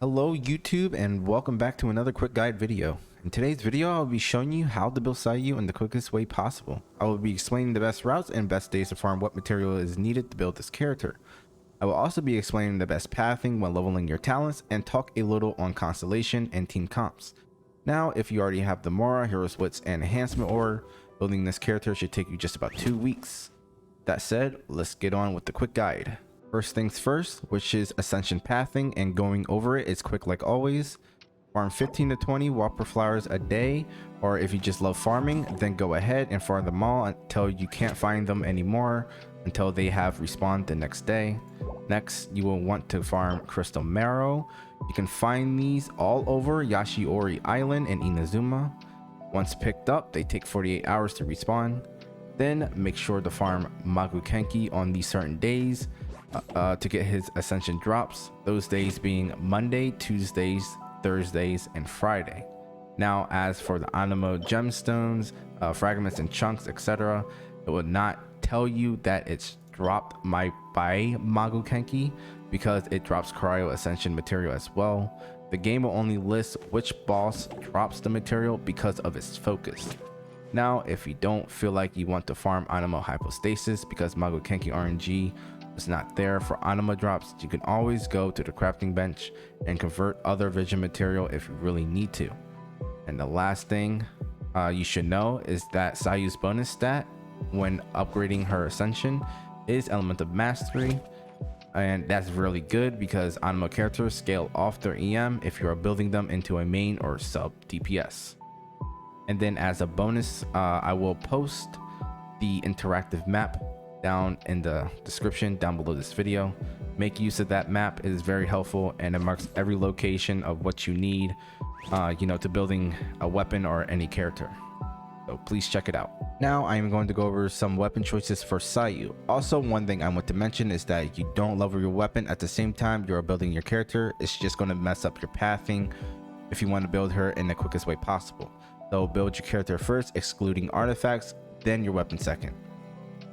Hello YouTube and welcome back to another quick guide video. In today's video I'll be showing you how to build Sayu in the quickest way possible. I will be explaining the best routes and best days to farm what material is needed to build this character. I will also be explaining the best pathing when leveling your talents and talk a little on Constellation and team comps. Now if you already have the Mora, Hero's Wits, and Enhancement Ore, building this character should take you just about 2 weeks. That said, let's get on with the quick guide. First things first, which is Ascension pathing, and going over it is quick like always. Farm 15 to 20 Whopper flowers a day, or if you just love farming, then go ahead and farm them all until you can't find them anymore, until they have respawned the next day. Next, you will want to farm Crystal Marrow. You can find these all over Yashiori Island and Inazuma. Once picked up, they take 48 hours to respawn. Then make sure to farm Magukenki on these certain days to get his Ascension drops, those days being Monday, Tuesdays, Thursdays, and Friday. Now as for the Animo gemstones, fragments and chunks, etc., it will not tell you that it's dropped by Magukenki because it drops Cryo Ascension material as well. The game will only list which boss drops the material because of its focus. Now if you don't feel like you want to farm Animo Hypostasis because Magukenki RNG is not there for Anima drops, you can always go to the crafting bench and convert other vision material if you really need to. And the last thing you should know is that Sayu's bonus stat when upgrading her Ascension is Element of Mastery, and that's really good because Anima characters scale off their EM if you are building them into a main or sub DPS. And then as a bonus, I will post the interactive map down in the description down below this video. Make use of that map, it is very helpful and it marks every location of what you need to building a weapon or any character, so please check it out. Now I am going to go over some weapon choices for Sayu. Also, one thing I want to mention is that you don't level your weapon at the same time you are building your character. It's just going to mess up your pathing if you want to build her in the quickest way possible. So build your character first, excluding artifacts, then your weapon second.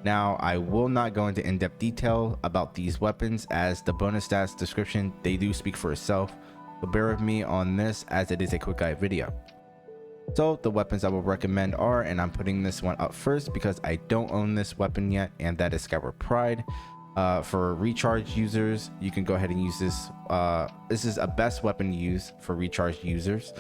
Now I will not go into in-depth detail about these weapons as the bonus stats description, they do speak for itself, so bear with me on this as it is a quick guide video. So the weapons I will recommend are, and I'm putting this one up first because I don't own this weapon yet, and that is Skyward Pride. For recharge users, you can go ahead and use this. This is a best weapon to use for recharge users,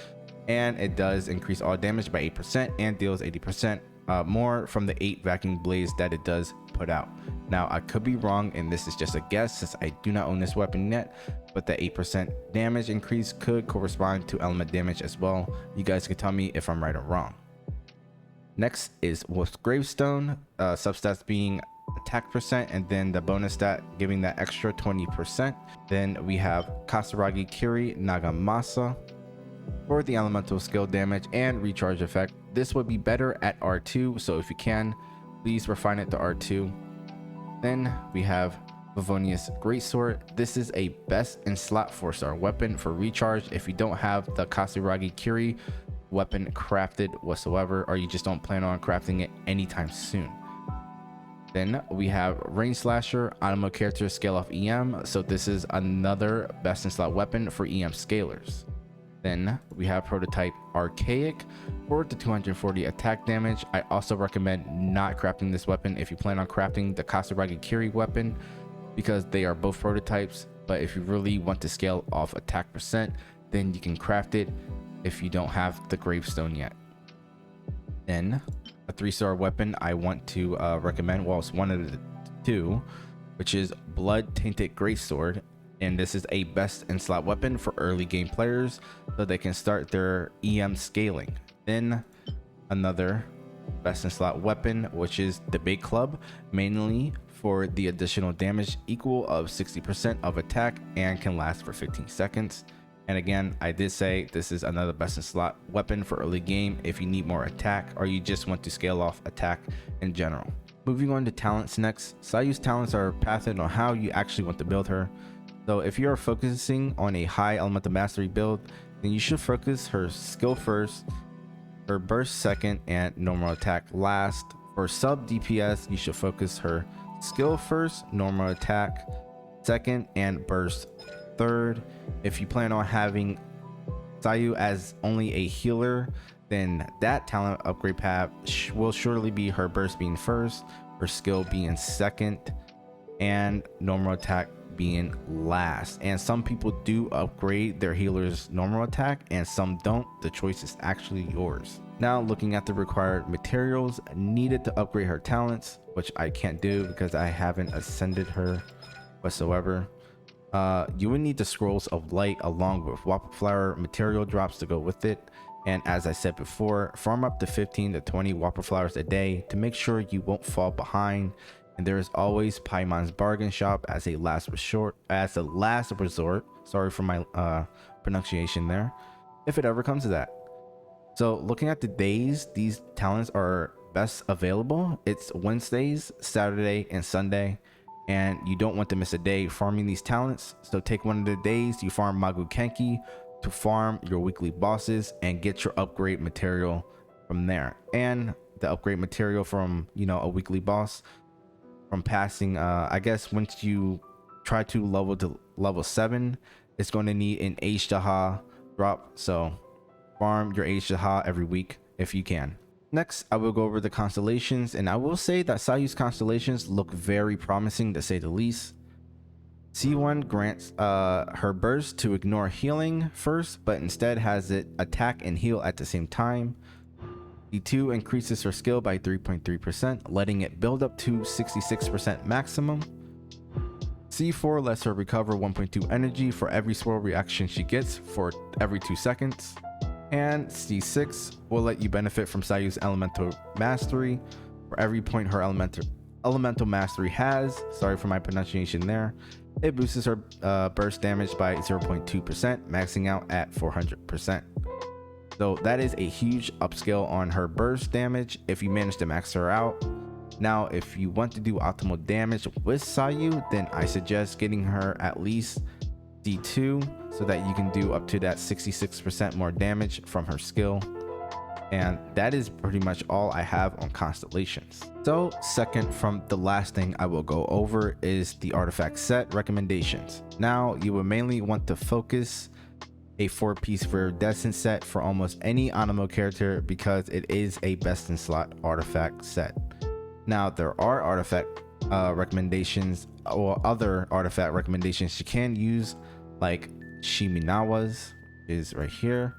and it does increase all damage by 8% and deals 80% more from the 8 vacuum blades that it does put out. Now I could be wrong and this is just a guess since I do not own this weapon yet, but the 8% damage increase could correspond to element damage as well. You guys can tell me if I'm right or wrong. Next is Wolf's Gravestone, substats being attack percent and then the bonus stat giving that extra 20%. Then we have Kasaragi Kiri Nagamasa for the elemental skill damage and recharge effect. This would be better at R2, so if you can, please refine it to R2. Then we have Favonius Greatsword. This is a best in slot 4-star weapon for recharge if you don't have the Kasaragi Kiri weapon crafted whatsoever, or you just don't plan on crafting it anytime soon. Then we have Rain Slasher. Animo characters scale off EM, so this is another best in slot weapon for EM scalers. Then we have Prototype Archaic for the 240 attack damage. I also recommend not crafting this weapon if you plan on crafting the Kasaragi Kiri weapon because they are both prototypes, but if you really want to scale off attack percent, then you can craft it if you don't have the Gravestone yet. Then a 3-star weapon I want to recommend, well, it's one of the two, which is Blood Tainted Greatsword. And this is a best in slot weapon for early game players so they can start their EM scaling. Then another best in slot weapon, which is the Big Club, mainly for the additional damage equal of 60% of attack and can last for 15 seconds. And again, I did say this is another best in slot weapon for early game if you need more attack or you just want to scale off attack in general. Moving on to talents next. Sayu's talents are pathed on how you actually want to build her. So if you are focusing on a high elemental mastery build, then you should focus her skill first, her burst second, and normal attack last. For sub DPS, you should focus her skill first, normal attack second, and burst 3rd. If you plan on having Sayu as only a healer, then that talent upgrade path will surely be her burst being 1st, her skill being 2nd, and normal attack being last. And some people do upgrade their healer's normal attack and some don't. The choice is actually yours. Now looking at the required materials needed to upgrade her talents, which I can't do because I haven't ascended her whatsoever. You would need the scrolls of light along with Wappa flower material drops to go with it. And as I said before, farm up to 15 to 20 Wappa flowers a day to make sure you won't fall behind. And there is always Paimon's bargain shop as a last resort. Sorry for my pronunciation there, if it ever comes to that. So looking at the days these talents are best available, it's Wednesdays, Saturday, and Sunday. And you don't want to miss a day farming these talents. So take one of the days you farm Magu Kenki to farm your weekly bosses and get your upgrade material from there. And the upgrade material from, you know, a weekly boss from passing, I guess once you try to level 7, it's going to need an H-Daha drop. So farm your H-Daha every week if you can. Next, I will go over the constellations, and I will say that Sayu's constellations look very promising to say the least. C1 grants her burst to ignore healing first, but instead has it attack and heal at the same time. C2 increases her skill by 3.3%, letting it build up to 66% maximum. C4 lets her recover 1.2 energy for every swirl reaction she gets for every 2 seconds. And C6 will let you benefit from Sayu's elemental mastery for every point her elemental mastery has. Sorry for my pronunciation there. It boosts her burst damage by 0.2%, maxing out at 400%. So that is a huge upscale on her burst damage if you manage to max her out. Now, if you want to do optimal damage with Sayu, then I suggest getting her at least D2 so that you can do up to that 66% more damage from her skill. And that is pretty much all I have on constellations. So second from the last thing I will go over is the artifact set recommendations. Now you will mainly want to focus a 4-piece viridescent set for almost any Anemo character because it is a best in slot artifact set. Now there are artifact recommendations or other artifact recommendations you can use, like Shiminawa's is right here.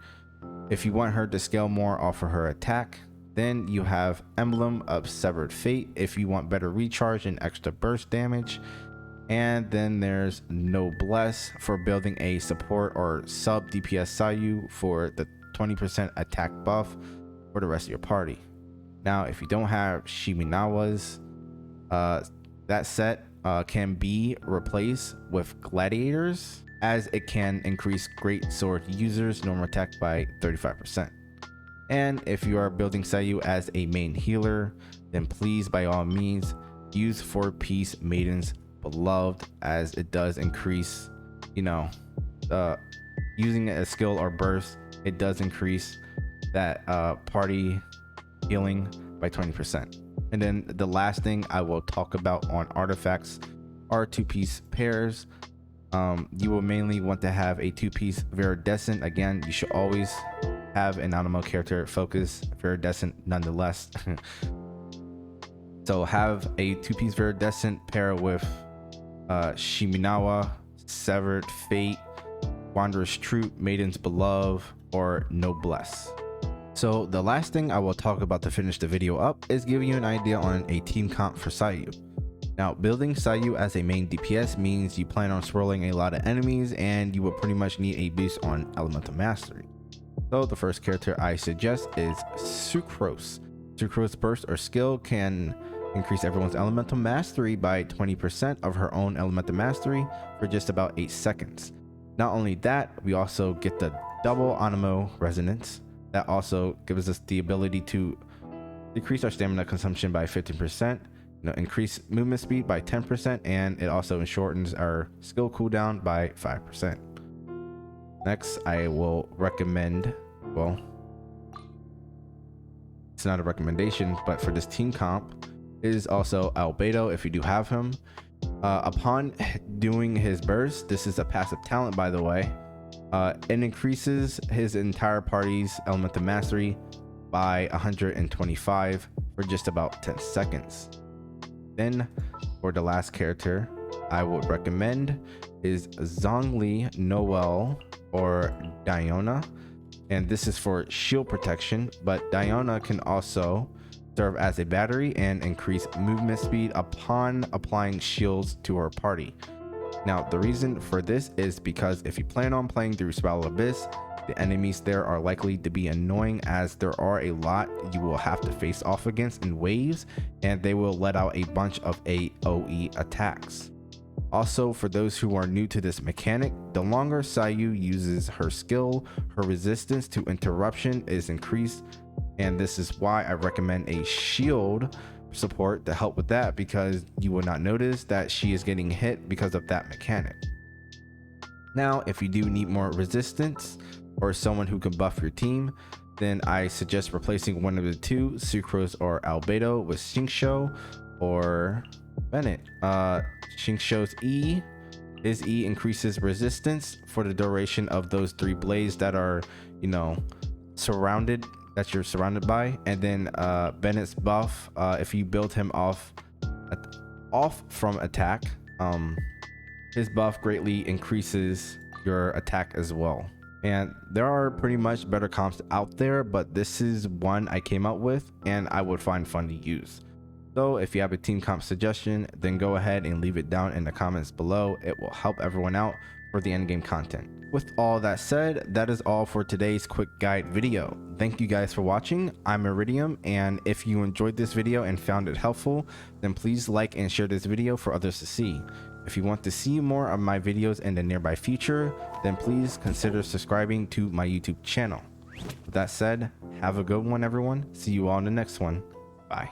If you want her to scale more off of her attack, then you have Emblem of Severed Fate if you want better recharge and extra burst damage. And then there's Noblesse for building a support or sub DPS Sayu for the 20% attack buff for the rest of your party. Now if you don't have Shiminawa's, that set can be replaced with Gladiators, as it can increase great sword users normal attack by 35%. And if you are building Sayu as a main healer, then please by all means use 4-piece Maiden's Beloved, as it does increase, you know, using a skill or burst, it does increase that party healing by 20%. And then the last thing I will talk about on artifacts are 2-piece pairs. You will mainly want to have a 2-piece viridescent. Again, you should always have an Anemo character focus viridescent nonetheless. So have a 2-piece viridescent pair with Shiminawa, Severed Fate, Wanderer's Troop, Maiden's Beloved, or Noblesse. So the last thing I will talk about to finish the video up is giving you an idea on a team comp for Sayu. Now, building Sayu as a main DPS means you plan on swirling a lot of enemies and you will pretty much need a boost on elemental mastery. So the first character I suggest is Sucrose. Sucrose burst or skill can increase everyone's elemental mastery by 20% of her own elemental mastery for just about 8 seconds. Not only that, we also get the double Anemo resonance that also gives us the ability to decrease our stamina consumption by 15%, increase movement speed by 10%, and it also shortens our skill cooldown by 5%. Next, I will recommend, well, it's not a recommendation, but for this team comp is also Albedo if you do have him. Upon doing his burst, this is a passive talent, by the way, it increases his entire party's elemental mastery by 125 for just about 10 seconds. Then for the last character I would recommend is Zhongli Noel or Diona, and this is for shield protection, but Diona can also serve as a battery and increase movement speed upon applying shields to her party. Now the reason for this is because if you plan on playing through Spiral Abyss, the enemies there are likely to be annoying, as there are a lot you will have to face off against in waves, and they will let out a bunch of AoE attacks. Also, for those who are new to this mechanic, the longer Sayu uses her skill, her resistance to interruption is increased, and this is why I recommend a shield support to help with that, because you will not notice that she is getting hit because of that mechanic. Now, if you do need more resistance or someone who can buff your team, then I suggest replacing one of the two, Sucrose or Albedo, with Xingqiu or Bennett. Xingqiu's his E increases resistance for the duration of those 3 blades that are, that you're surrounded by. And then Bennett's buff, if you build him off from attack, his buff greatly increases your attack as well. And there are pretty much better comps out there, but this is one I came up with and I would find fun to use. So if you have a team comp suggestion, then go ahead and leave it down in the comments below. It will help everyone out for the endgame content. With all that said, that is all for today's quick guide video. Thank you guys for watching. I'm Iridium, and if you enjoyed this video and found it helpful, then please like and share this video for others to see. If you want to see more of my videos in the nearby future, then please consider subscribing to my YouTube channel. With that said, have a good one everyone. See you all in the next one. Bye.